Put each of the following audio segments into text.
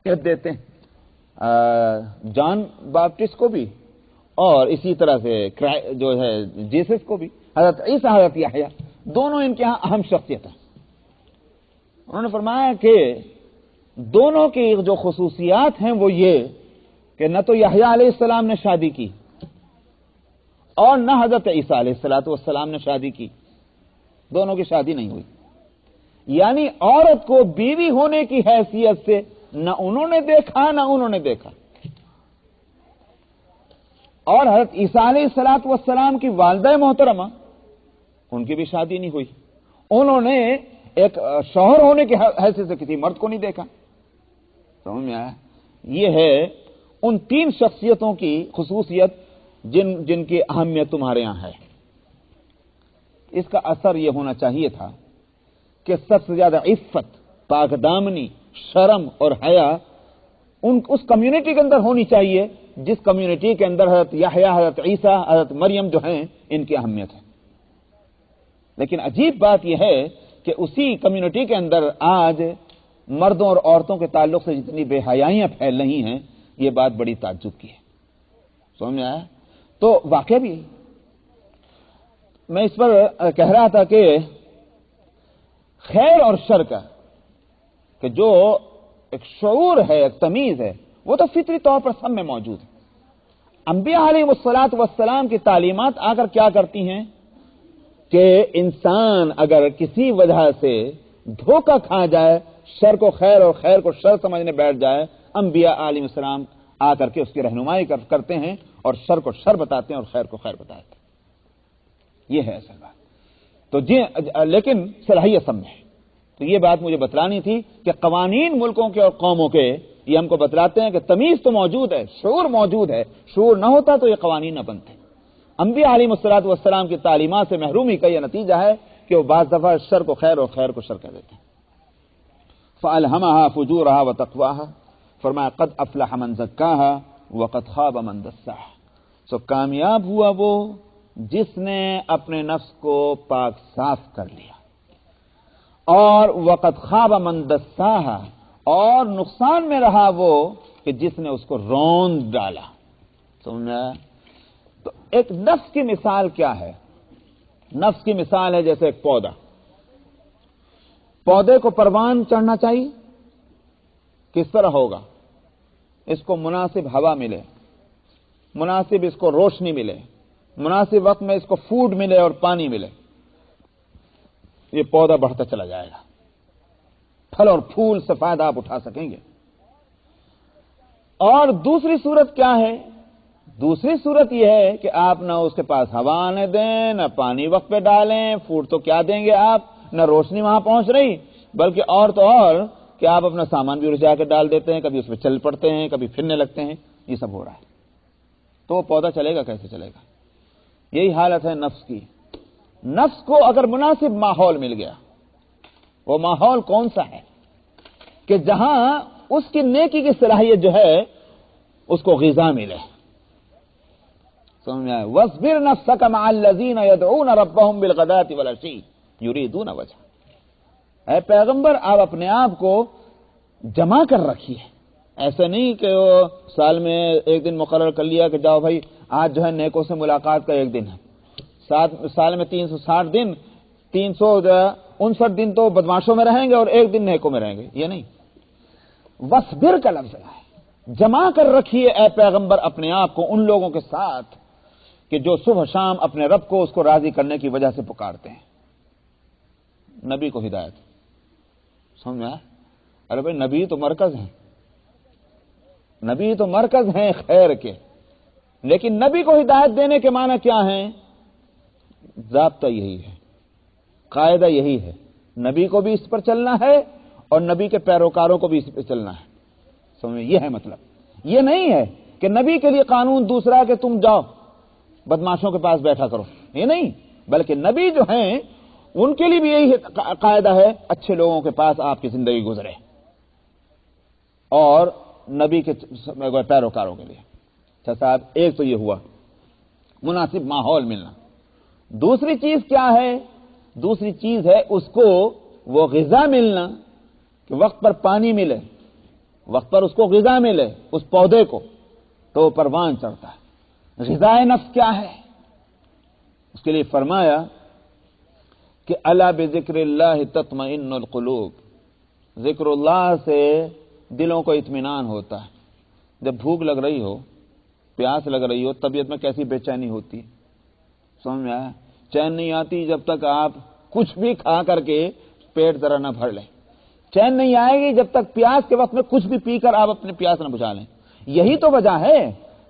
دیتے ہیں جان باپٹسٹ کو بھی اور اسی طرح سے جو ہے جیسس کو بھی، حضرت عیسیٰ حضرت یحییٰ دونوں ان کے یہاں اہم شخصیت ہیں۔ انہوں نے فرمایا کہ دونوں کی جو خصوصیات ہیں وہ یہ کہ نہ تو یحییٰ علیہ السلام نے شادی کی اور نہ حضرت عیسیٰ علیہ السلام نے شادی کی، دونوں کی شادی نہیں ہوئی، یعنی عورت کو بیوی ہونے کی حیثیت سے نہ انہوں نے دیکھا نہ انہوں نے دیکھا۔ اور حضرت عیسیٰ علیہ السلام کی والدہ محترمہ، ان کی بھی شادی نہیں ہوئی، انہوں نے ایک شوہر ہونے کی حیثیت سے کسی مرد کو نہیں دیکھا۔ سمجھ میں آیا؟ یہ ہے ان تین شخصیتوں کی خصوصیت جن کی اہمیت تمہارے یہاں ہے۔ اس کا اثر یہ ہونا چاہیے تھا کہ سب سے زیادہ عفت، پاک دامنی، شرم اور حیا اس کمیونٹی کے اندر ہونی چاہیے جس کمیونٹی کے اندر حضرت یحییٰ، حضرت عیسیٰ، حضرت مریم جو ہیں ان کی اہمیت ہے۔ لیکن عجیب بات یہ ہے کہ اسی کمیونٹی کے اندر آج مردوں اور عورتوں کے تعلق سے جتنی بے حیائیاں پھیل رہی ہیں، یہ بات بڑی تعجب کی ہے۔ سمجھ میں آیا؟ تو واقعہ بھی میں اس پر کہہ رہا تھا کہ خیر اور شر کا کہ جو ایک شعور ہے، ایک تمیز ہے، وہ تو فطری طور پر سب میں موجود ہے۔ انبیاء علیہ السلام کی تعلیمات آ کر کیا کرتی ہیں کہ انسان اگر کسی وجہ سے دھوکہ کھا جائے، شر کو خیر اور خیر کو شر سمجھنے بیٹھ جائے، انبیاء علیہ السلام آ کر کے اس کی رہنمائی کرتے ہیں اور شر کو شر بتاتے ہیں اور خیر کو خیر بتاتے ہیں۔ یہ ہے اصل بات۔ تو لیکن صلاحیت سب میں ہے۔ تو یہ بات مجھے بتلانی تھی کہ قوانین ملکوں کے اور قوموں کے یہ ہم کو بتلاتے ہیں کہ تمیز تو موجود ہے، شعور موجود ہے، شعور نہ ہوتا تو یہ قوانین نہ بنتے۔ انبیاء علیہ السلام کی تعلیمات سے محرومی کا یہ نتیجہ ہے کہ وہ بعض دفعہ شر کو خیر اور خیر کو شر کہہ دیتے ہیں۔ فَأَلْهَمَهَا فُجُورَهَا وَتَقْوَاهَا، فرمایا قد افلح من زکاها وقد خاب من دساها، سو کامیاب ہوا وہ جس نے اپنے نفس کو پاک صاف کر لیا، اور وقد خاب من دساها، اور نقصان میں رہا وہ کہ جس نے اس کو روند ڈالا۔ سمجھا؟ تو ایک نفس کی مثال کیا ہے؟ نفس کی مثال ہے جیسے ایک پودا، پودے کو پروان چڑھنا چاہیے، کس طرح ہوگا؟ اس کو مناسب ہوا ملے، مناسب اس کو روشنی ملے، مناسب وقت میں اس کو فوڈ ملے اور پانی ملے، یہ پودا بڑھتا چلا جائے گا، پھل اور پھول سے فائدہ آپ اٹھا سکیں گے۔ اور دوسری صورت کیا ہے؟ دوسری صورت یہ ہے کہ آپ نہ اس کے پاس ہوا آنے دیں، نہ پانی وقت پہ ڈالیں، فوڈ تو کیا دیں گے آپ، نہ روشنی وہاں پہنچ رہی، بلکہ اور تو اور کہ آپ اپنا سامان بھی رجا کے ڈال دیتے ہیں، کبھی اس پہ چل پڑتے ہیں، کبھی پھرنے لگتے ہیں، یہ سب ہو رہا ہے۔ تو وہ پودا چلے گا کیسے چلے گا؟ یہی حالت ہے نفس کی۔ نفس کو اگر مناسب ماحول مل گیا، وہ ماحول کون سا ہے کہ جہاں اس کی نیکی کی صلاحیت جو ہے اس کو غذا ملے۔ سمجھ میں آئے؟ وَاصْبِرْ نَفْسَكَ مَعَ الَّذِينَ يَدْعُونَ رَبَّهُمْ بِالْغَدَاةِ وَالْعَشِيِّ يُرِيدُونَ وَجْهَهُ، اے پیغمبر آپ اپنے آپ کو جمع کر رکھیے، ایسے نہیں کہ وہ سال میں ایک دن مقرر کر لیا کہ جاؤ بھائی آج جو ہے نیکوں سے ملاقات کا ایک دن ہے، سال میں 360 دن 359 دن تو بدماشوں میں رہیں گے اور ایک دن نیکوں میں رہیں گے، یہ نہیں۔ وَاصْبِرْ کا لفظ ہے، جمع کر رکھیے اے پیغمبر اپنے آپ کو ان لوگوں کے ساتھ کہ جو صبح شام اپنے رب کو اس کو راضی کرنے کی وجہ سے پکارتے ہیں۔ نبی کو ہدایت، سمجھ میں آیا؟ ارے بھائی نبی تو مرکز ہیں، نبی تو مرکز ہیں خیر کے، لیکن نبی کو ہدایت دینے کے معنی کیا ہیں؟ ضابطہ یہی ہے، قاعدہ یہی ہے، نبی کو بھی اس پر چلنا ہے اور نبی کے پیروکاروں کو بھی اس پر چلنا ہے۔ سمجھ میں؟ یہ ہے مطلب۔ یہ نہیں ہے کہ نبی کے لیے قانون دوسرا کہ تم جاؤ بدماشوں کے پاس بیٹھا کرو، یہ نہیں، بلکہ نبی جو ہیں ان کے لیے بھی یہی قاعدہ ہے، اچھے لوگوں کے پاس آپ کی زندگی گزرے اور نبی کے پیروکاروں کے لیے۔ اچھا صاحب، ایک تو یہ ہوا مناسب ماحول ملنا، دوسری چیز کیا ہے؟ دوسری چیز ہے اس کو وہ غذا ملنا کہ وقت پر پانی ملے، وقت پر اس کو غذا ملے اس پودے کو تو وہ پروان چڑھتا ہے۔ غذائے نفس کیا ہے؟ اس کے لیے فرمایا کہ الا بذکر اللہ تطمئن القلوب، ذکر اللہ سے دلوں کو اطمینان ہوتا ہے۔ جب بھوک لگ رہی ہو، پیاس لگ رہی ہو، طبیعت میں کیسی بے چینی ہوتی ہے، سمجھ میں آیا؟ چین نہیں آتی جب تک آپ کچھ بھی کھا کر کے پیٹ ذرا نہ بھر لیں، چین نہیں آئے گی جب تک پیاس کے وقت میں کچھ بھی پی کر آپ اپنے پیاس نہ بجھا لیں۔ یہی تو وجہ ہے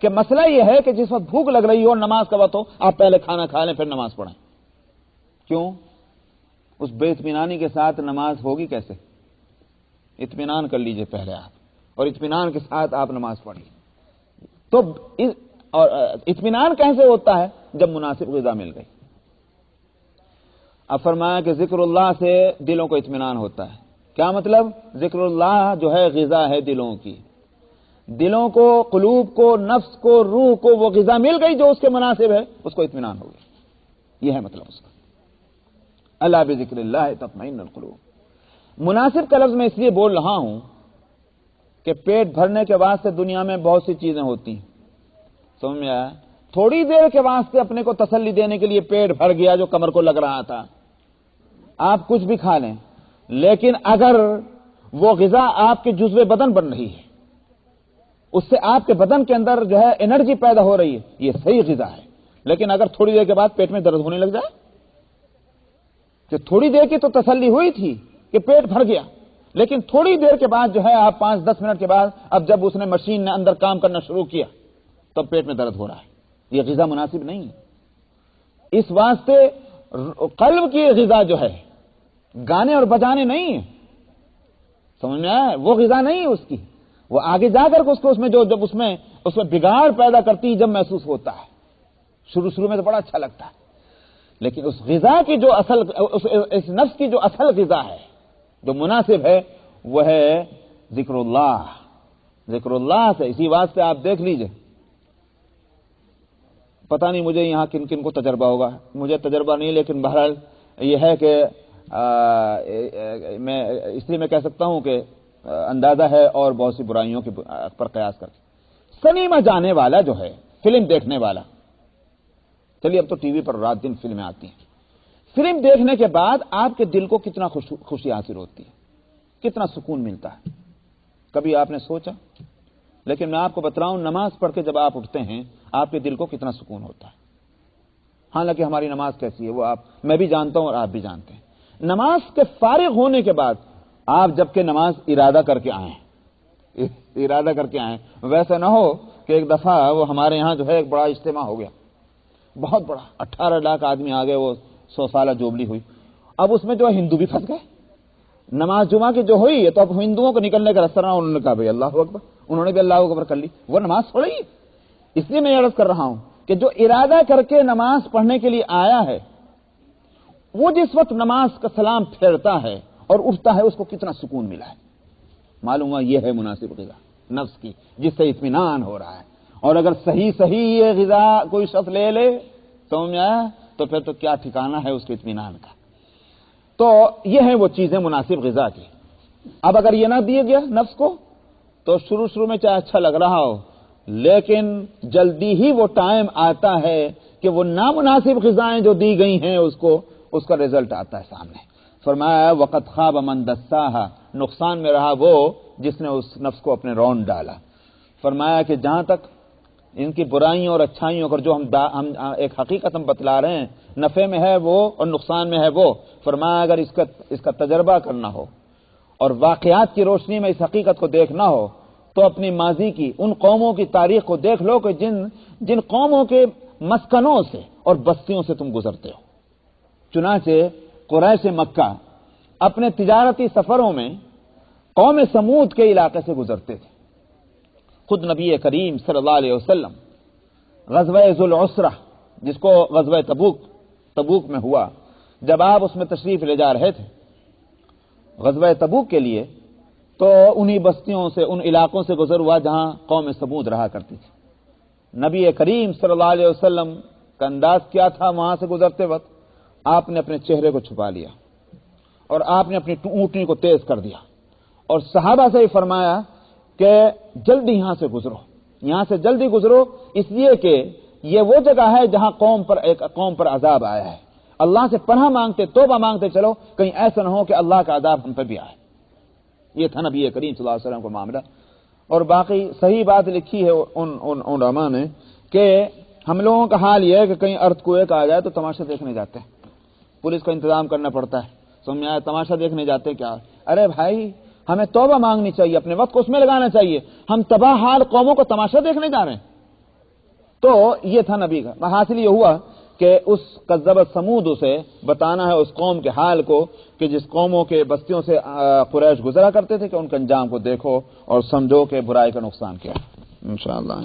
کہ مسئلہ یہ ہے کہ جس وقت بھوک لگ رہی ہو، نماز کا وقت ہو، آپ پہلے کھانا کھا لیں پھر نماز پڑھیں۔ کیوں؟ اس بے اطمینانی کے ساتھ نماز ہوگی کیسے؟ اطمینان کر لیجئے پہلے آپ، اور اطمینان کے ساتھ آپ نماز پڑھیے۔ تو اور اطمینان کیسے ہوتا ہے؟ جب مناسب غذا مل گئی۔ اب فرمایا کہ ذکر اللہ سے دلوں کو اطمینان ہوتا ہے۔ کیا مطلب؟ ذکر اللہ جو ہے غذا ہے دلوں کی، دلوں کو، قلوب کو، نفس کو، روح کو وہ غذا مل گئی جو اس کے مناسب ہے، اس کو اطمینان ہو گیا۔ یہ ہے مطلب اس کا۔ الا بذکر اللہ تطمئن القلوب۔ مناسب کا لفظ میں اس لیے بول رہا ہوں کہ پیٹ بھرنے کے واسطے دنیا میں بہت سی چیزیں ہوتی ہیں، سمجھ میں آیا؟ تھوڑی دیر کے واسطے اپنے کو تسلی دینے کے لیے پیٹ بھر گیا جو کمر کو لگ رہا تھا، آپ کچھ بھی کھا لیں، لیکن اگر وہ غذا آپ کے جزو بدن بن رہی ہے، اس سے آپ کے بدن کے اندر جو ہے انرجی پیدا ہو رہی ہے، یہ صحیح غذا ہے۔ لیکن اگر تھوڑی دیر کے بعد پیٹ میں درد ہونے لگ جائے، کہ تھوڑی دیر کی تو تسلی ہوئی تھی کہ پیٹ بھر گیا، لیکن تھوڑی دیر کے بعد جو ہے آپ 5-10 منٹ کے بعد اب جب اس نے مشین نے اندر کام کرنا شروع کیا تب پیٹ میں درد ہو رہا ہے، یہ غذا مناسب نہیں ہے۔ اس واسطے قلب کی غذا جو ہے گانے اور بجانے نہیں ہے، سمجھ میں آیا؟ وہ غذا نہیں ہے اس کی، وہ آگے جا کر اس کو اس میں جو جب اس میں بگاڑ پیدا کرتی ہے، جب محسوس ہوتا ہے۔ شروع میں تو بڑا اچھا لگتا ہے، لیکن اس غذا کی جو اصل، اس نفس کی جو اصل غذا ہے جو مناسب ہے، وہ ہے ذکر اللہ۔ ذکر اللہ سے اسی واسطے آپ دیکھ لیجئے، پتہ نہیں مجھے یہاں کن کن کو تجربہ ہوگا، مجھے تجربہ نہیں، لیکن بہرحال یہ ہے کہ میں اس لیے میں کہہ سکتا ہوں کہ اندازہ ہے اور بہت سی برائیوں کے پر قیاس کر کے، سنیما جانے والا جو ہے، فلم دیکھنے والا، چلیے اب تو ٹی وی پر رات دن فلمیں آتی ہیں، فلم دیکھنے کے بعد آپ کے دل کو کتنا خوشی حاصل ہوتی ہے، کتنا سکون ملتا ہے، کبھی آپ نے سوچا؟ لیکن میں آپ کو بتلاؤں، نماز پڑھ کے جب آپ اٹھتے ہیں آپ کے دل کو کتنا سکون ہوتا ہے۔ حالانکہ ہماری نماز کیسی ہے وہ میں بھی جانتا ہوں اور آپ بھی جانتے ہیں۔ نماز کے فارغ ہونے کے بعد آپ جبکہ نماز ارادہ کر کے آئیں، ویسے نہ ہو کہ ایک دفعہ وہ ہمارے ہاں جو ہے ایک بڑا اجتماع ہو گیا، بہت بڑا، 18 لاکھ آدمی آ گئے، وہ 100 سالہ جوبلی ہوئی، اب اس میں جو ہندو بھی پھنس گئے، نماز جمعہ کی جو ہوئی ہے تو اب ہندوؤں کو نکلنے کا راستہ نہ، انہوں نے کہا بھائی اللہ اکبر، انہوں نے بھی اللہ اکبر کر لی، وہ نماز چھوڑی۔ اس لیے میں عرض کر رہا ہوں کہ جو ارادہ کر کے نماز پڑھنے کے لیے آیا ہے، وہ جس وقت نماز کا سلام پھیرتا ہے اور اٹھتا ہے، اس کو کتنا سکون ملا ہے، معلوم ہوا یہ ہے مناسب غذا نفس کی، جس سے اطمینان ہو رہا ہے۔ اور اگر صحیح یہ غذا کوئی شخص لے لے سمجھ میں آیا تو پھر تو کیا ٹھکانہ ہے اس کے اطمینان کا۔ تو یہ ہیں وہ چیزیں مناسب غذا کی۔ اب اگر یہ نہ دیے گیا نفس کو تو شروع میں چاہے اچھا لگ رہا ہو، لیکن جلدی ہی وہ ٹائم آتا ہے کہ وہ نامناسب غذائیں جو دی گئی ہیں اس کا رزلٹ آتا ہے سامنے۔ فرمایا وقت خواب من دساہا، نقصان میں رہا وہ جس نے اس نفس کو اپنے رون ڈالا۔ فرمایا کہ جہاں تک ان کی برائیوں اور اچھائیوں پر جو ہم ایک حقیقت ہم بتلا رہے ہیں، نفع میں ہے وہ اور نقصان میں ہے وہ۔ فرمایا اگر اس کا تجربہ کرنا ہو اور واقعات کی روشنی میں اس حقیقت کو دیکھنا ہو تو اپنی ماضی کی ان قوموں کی تاریخ کو دیکھ لو کہ جن قوموں کے مسکنوں سے اور بستیوں سے تم گزرتے ہو۔ چنانچہ قریش مکہ اپنے تجارتی سفروں میں قوم سمود کے علاقے سے گزرتے تھے۔ خود نبی کریم صلی اللہ علیہ وسلم غزوہ ذو العسرہ، جس کو غزوہ تبوک میں ہوا، جب آپ اس میں تشریف لے جا رہے تھے غزوہ تبوک کے لیے، تو انہی بستیوں سے، ان علاقوں سے گزر ہوا جہاں قوم سمود رہا کرتی تھی۔ نبی کریم صلی اللہ علیہ وسلم کا انداز کیا تھا؟ وہاں سے گزرتے وقت آپ نے اپنے چہرے کو چھپا لیا اور آپ نے اپنی اونٹنی کو تیز کر دیا اور صحابہ سے ہی فرمایا کہ جلدی یہاں سے گزرو، یہاں سے جلدی گزرو، اس لیے کہ یہ وہ جگہ ہے جہاں ایک قوم پر عذاب آیا ہے۔ اللہ سے پناہ مانگتے، توبہ مانگتے چلو، کہیں ایسا نہ ہو کہ اللہ کا عذاب ہم پہ بھی آئے۔ یہ تھا نبی کریم صلی اللہ علیہ وسلم کا معاملہ۔ اور باقی صحیح بات لکھی ہے ان علماء نے کہ ہم لوگوں کا حال یہ ہے کہ کہیں ارتھ کویک آ جائے تو تماشا دیکھنے جاتے ہیں، پولیس کا انتظام کرنا پڑتا ہے، سمجھ میں آیا، تماشا دیکھنے جاتے ہیں کیا؟ ارے بھائی ہمیں توبہ مانگنی چاہیے، اپنے وقت کو اس میں لگانا چاہیے، ہم تباہ حال قوموں کو تماشا دیکھنے جا رہے ہیں۔ تو یہ تھا نبی کا حاصل، یہ ہوا کہ اس کذبت ثمود سے بتانا ہے اس قوم کے حال کو کہ جس قوموں کے بستیوں سے قریش گزرا کرتے تھے، کہ ان کے انجام کو دیکھو اور سمجھو کہ برائی کا نقصان کیا ہے۔ انشاءاللہ